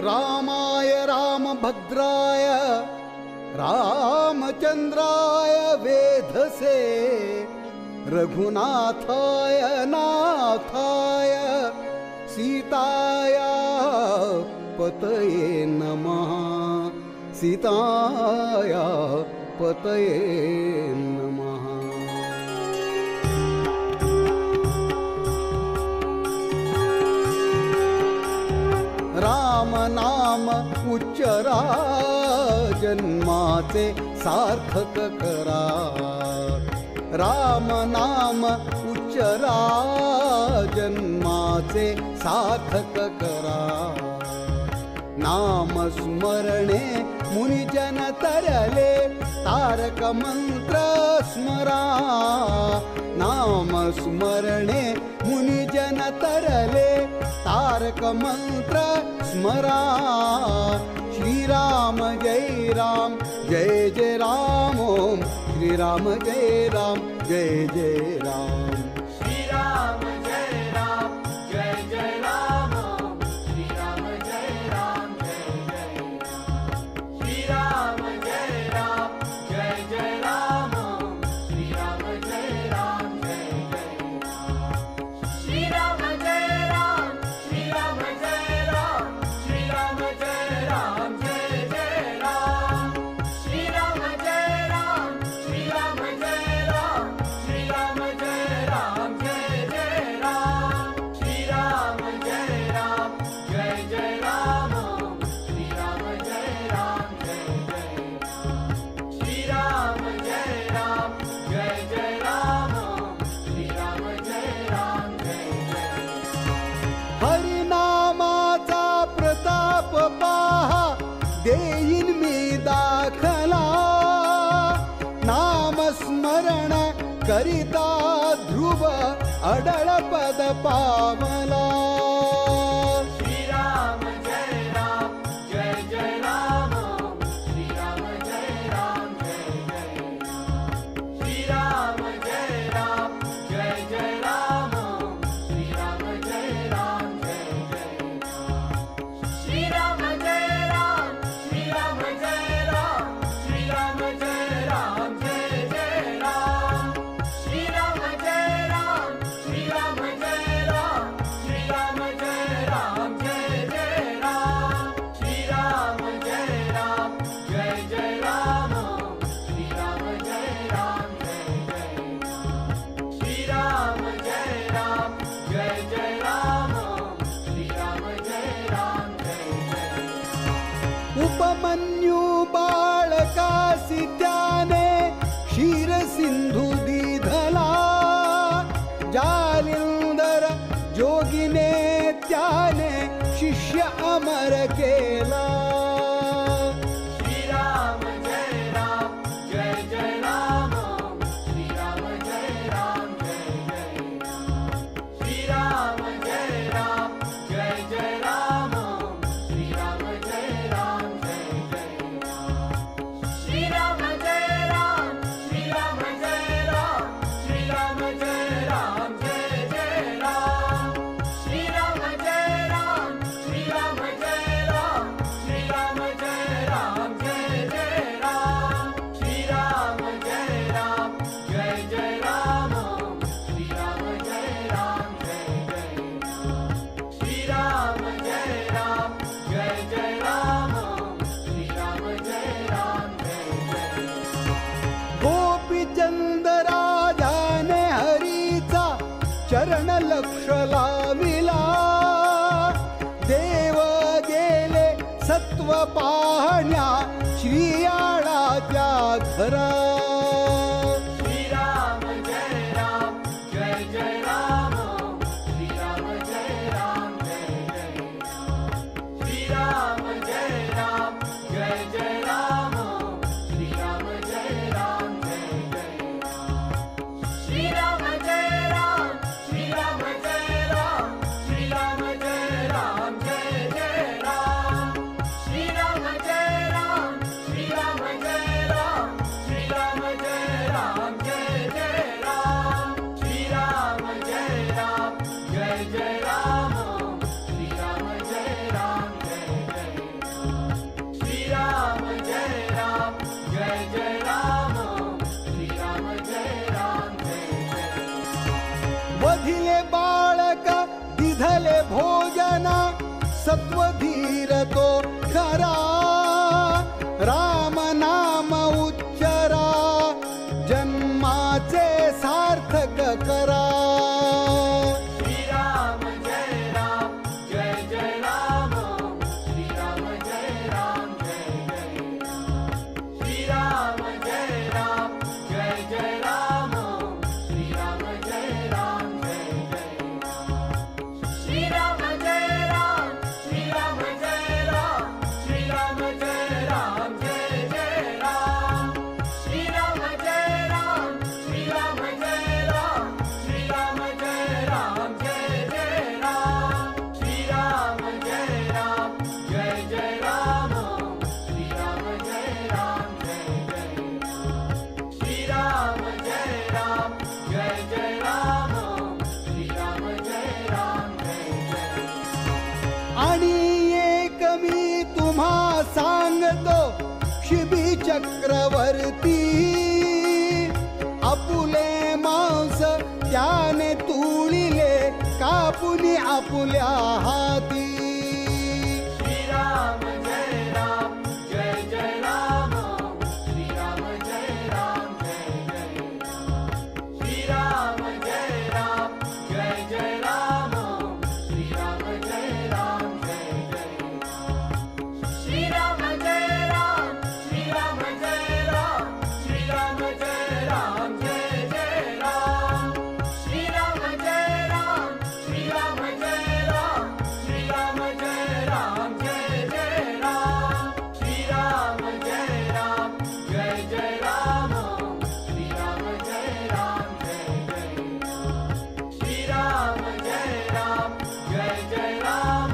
रामाय रामभद्राय रामचंद्राय वेधसे रघुनाथाय नाथाय सीताया पतये नमः सीताया पतये नमः। राम नाम उच्चरा जन्माचे सार्थक करा राम नाम उच्चरा जन्माचे सार्थक करा नाम स्मरणे मुनिजन तरले तारक मंत्र स्मरा नाम स्मरणे मुनिजन तरले तारक मंत्र स्मरा श्रीराम जय राम जय जय राम ओम श्रीराम जय राम जय जय राम श्रीराम जय राम जय जय राम ओम श्रीराम जय राम जय जय राम श्रीराम जय राम जय जय राम ओम श्रीराम जय राम जय जय राम श्रीराम जय राम श्रीराम जय राम श्रीराम जय राम जय जय राम श्रीराम जय राम श्रीराम जय राम श्रीराम जय राम जय जय राम श्रीराम जय राम जय जय राम ओम श्रीराम जय राम जय जय राम श्रीराम जय राम जय जय राम ओम श्रीराम जय राम जय जय हरिनामाचा प्रताप पाहा देईन मी दाखला नामस्मरण करिता ध्रुव अडळ पद पावला श्रीराम जय राम जय जय राम ओम श्रीराम जय राम जय जय राम श्रीराम जय राम जय जय राम ओम श्रीराम जय राम जय जय राम श्रीराम जय राम श्रीराम जय राम श्रीराम जय राम जय जय राम श्रीराम जय राम श्रीराम जय राम श्रीराम जय राम जय जय राम श्रीराम जय राम जय जय राम ओम श्रीराम जय राम जय जय राम श्रीराम जय राम जय जय राम ओम श्रीराम जय राम जय जय उपमन्यू बाळकासी त्याने क्षीर सिंधू दिधला जालिंदर जोगिने त्याने शिष्य अमर केला श्रीराम जय राम जय जय राम ओम श्रीराम जय राम जय जय राम श्रीराम जय राम जय जय राम ओम श्रीराम जय राम जय जय राम श्रीराम जय राम श्रीराम जय राम श्रीराम जय राम जय जय राम श्रीराम जय राम श्रीराम जय राम श्रीराम जय राम जय जय राम श्रीराम जय राम जय जय राम ओम श्रीराम जय राम जय जय राम श्रीराम जय राम जय जय राम ओम श्रीराम जय राम जय जय गोपीचंद राजाने हरीचा चरण लक्ष लाविला देव गेले सत्व पाहण्या श्रीयाळाच्या घरा श्रीराम जय राम जय जय राम ओम श्रीराम जय राम जय जय राम श्रीराम जय राम जय जय राम ओम श्रीराम जय राम जय जय राम श्रीराम जय राम श्रीराम जय राम श्रीराम जय राम जय जय राम श्रीराम जय राम श्रीराम जय राम श्रीराम जय राम जय जय राम श्रीराम जय गाधिले बाळक दिधले भोजना सत्वधीर तो खरा राम नाम उच्चरा जन्माचे सार्थक करा श्रीराम जय राम जय जय राम श्रीराम जय राम जय जय राम श्रीराम जय राम जय जय राम श्रीराम जय राम जय जय राम श्रीराम जय राम श्रीराम जय राम श्रीराम जय राम जय जय राम श्रीराम जय राम श्रीराम जय राम श्रीराम जय राम जय जय राम श्रीराम जय राम जय जय राम श्रीराम जय राम जय जय राम श्रीराम जय राम जय जय राम श्रीराम जय राम जय जय आणि एक मी तुम्हा सांगतो शिबी चक्रवर्ती आपुले मांस त्याने तुळिले कापुनी आपुल्या हाती श्रीराम जय राम जय जय राम श्रीराम जय राम जय जय राम श्रीराम जय राम जय जय राम श्रीराम जय राम जय जय राम श्रीराम जय राम श्रीराम जय राम श्रीराम जय राम जय जय राम श्रीराम जय राम श्रीराम जय राम श्रीराम जय राम जय जय राम श्रीराम जय राम जय जय राम श्रीराम जय राम जय जय राम श्रीराम जय राम जय जय राम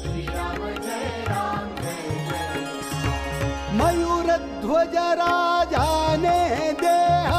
श्रीराम जय राम जय जय मयूरध्वज राजाने देह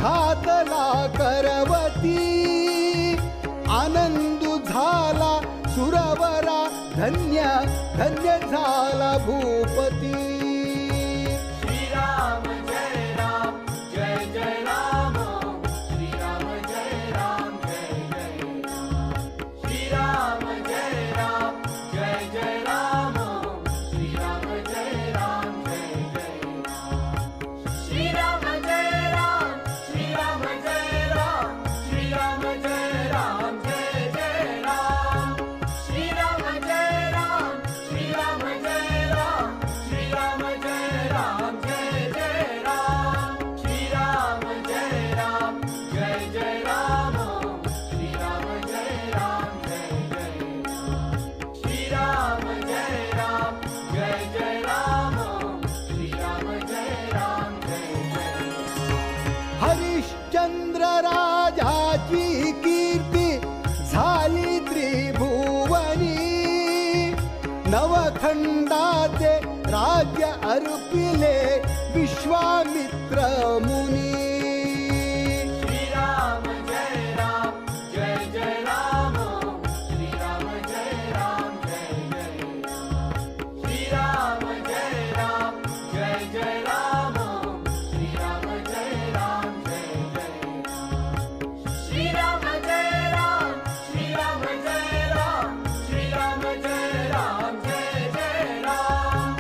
घातला करवती आनंदू झाला सुरवरा धन्य धन्य झाला भूपती श्रीराम जय राम जय जय राम श्रीराम जय राम जय जय राम श्रीराम जय राम जय जय राम श्रीराम जय राम जय जय राम श्रीराम जय राम श्रीराम जय राम श्रीराम जय राम जय जय राम श्रीराम जय राम श्रीराम जय राम श्रीराम जय राम जय जय राम श्रीराम जय राम जय जय राम श्रीराम जय राम जय जय राम श्रीराम जय राम जय जय राम श्रीराम जय राम जय जय हरिश्चंद्र राजाची कीर्ती झाली त्रिभुवनी नवखंडाचे राज्य अर्पिले विश्वामित्र मुनी श्रीराम जय राम जय जय राम श्रीराम जय राम जय जय राम श्रीराम जय राम जय जय राम श्रीराम जय राम जय जय राम श्रीराम जय राम श्रीराम जय राम श्रीराम जय राम जय जय राम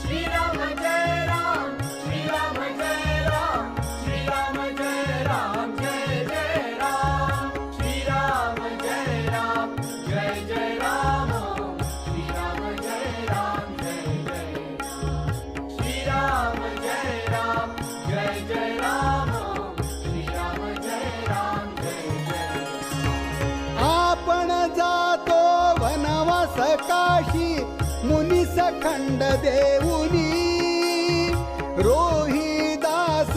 श्रीराम जय राम श्रीराम जय राम श्रीराम जय राम जय जय राम श्रीराम जय राम जय जय राम श्रीराम जय राम जय जय राम श्रीराम जय राम जय जय राम श्रीराम जय राम जय जय आपण जातो वनवास काशी मुनी सखंड देऊनी रोहिदास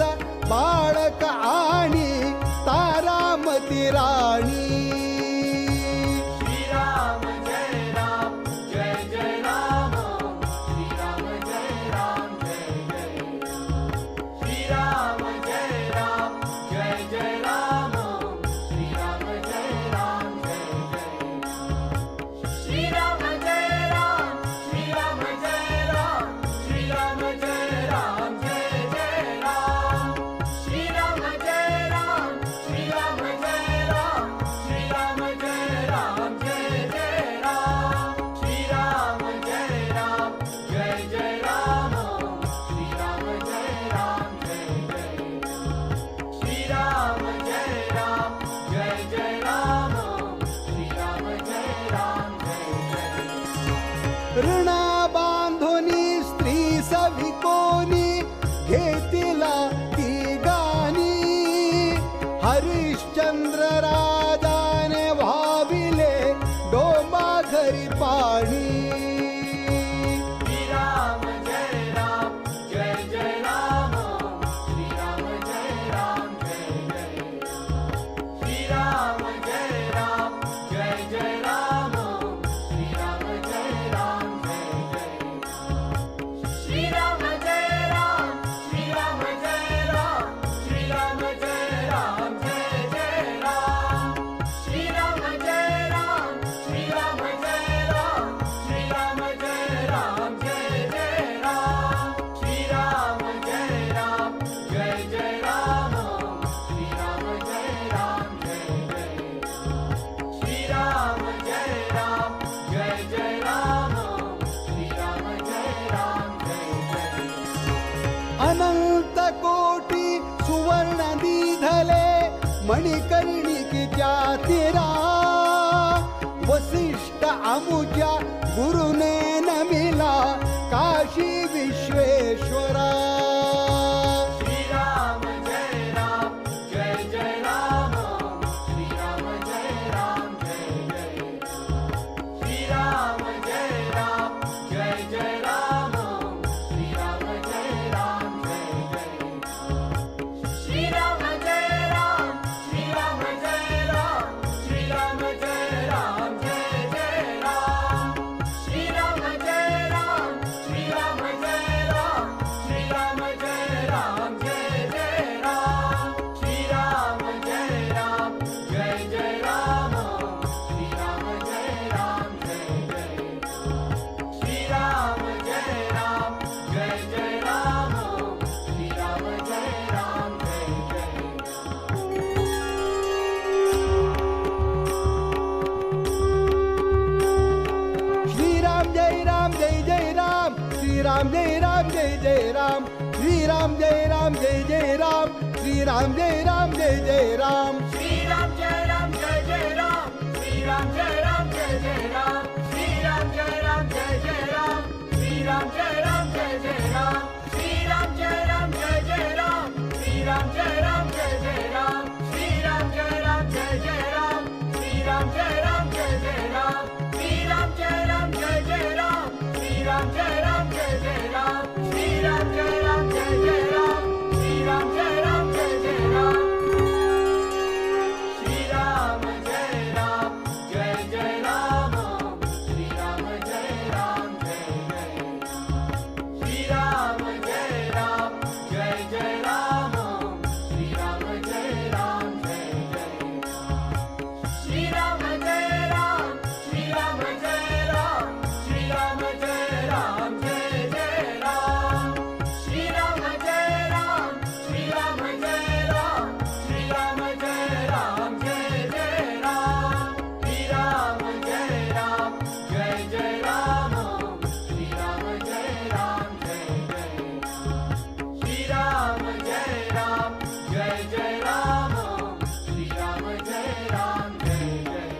बाळक आणि तारामती राणी श्रीराम जय राम जय जय राम श्रीराम जय राम जय जय राम श्रीराम जय राम जय जय राम श्रीराम जय राम जय जय राम श्रीराम जय राम श्रीराम जय राम श्रीराम जय राम जय जय राम श्रीराम जय राम श्रीराम जय राम ऋणा बांधोनी स्त्री सभिकोनी घेतिला ती गाणी हरिश्चंद्र राजाने भाविले डोंबा घरी पाणी श्रीराम जय राम जय जय राम श्रीराम जय राम जय जय राम श्रीराम जय राम जय जय राम श्रीराम जय राम जय जय श्रीराम जय राम श्रीराम जय राम श्रीराम जय राम जय जय राम श्रीराम जय राम श्रीराम जय राम श्रीराम जय राम जय जय राम श्रीराम जय राम जय जय राम श्रीराम जय राम जय जय श्रीराम जय राम जय जय राम श्रीराम जय राम जय जय अनंत कोटी सुवर्ण दीधले मणिकर्णिकेच्या तिरा वसिष्ठ अमुच्या गुरुने नमिला काशी विश्वेश्वरा श्रीराम जय राम जय जय राम श्रीराम जय राम जय जय श्रीराम जय राम जय जय राम श्रीराम जय राम जय जय श्रीराम जय राम श्रीराम जय राम श्रीराम जय राम जय जय राम श्रीराम जय राम श्रीराम जय राम श्रीराम जय राम जय जय राम श्रीराम जय राम जय जय राम श्रीराम जय राम जय जय श्रीराम जय राम जय जय राम श्रीराम जय राम जय जय श्रीराम जय राम जय जय राम श्रीराम जय राम जय जय राम श्रीराम जय राम जय जय राम श्रीराम जय राम जय जय राम श्रीराम जय राम जय जय राम श्रीराम जय राम जय जय राम श्रीराम जय राम जय जय राम श्रीराम जय राम जय जय राम श्रीराम जय राम जय जय राम श्रीराम जय राम जय जय राम श्रीराम जय राम जय जय राम श्रीराम जय राम जय जय राम श्रीराम जय राम जय जय राम श्रीराम जय राम जय जय राम श्रीराम जय राम जय जय राम श्रीराम जय राम जय जय राम श्रीराम जय राम जय जय राम श्रीराम जय राम जय जय श्रीराम जय राम जय जय राम श्रीराम जय राम जय जय श्रीराम जय राम श्रीराम जय राम श्रीराम जय राम जय जय राम श्रीराम जय राम श्रीराम जय राम श्रीराम जय राम जय जय राम श्रीराम जय राम जय जय राम श्रीराम जय राम जय जय श्रीराम जय राम जय जय राम श्रीराम जय राम जय जय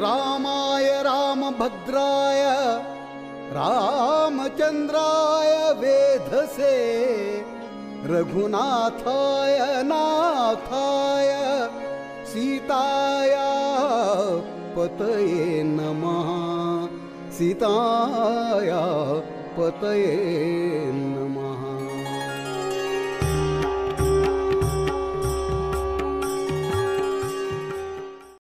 रामाय रामभद्राय रामचंद्राय वेधसे रघुनाथाय नाथाय सीताया पतये नमः सीताया पतये नमः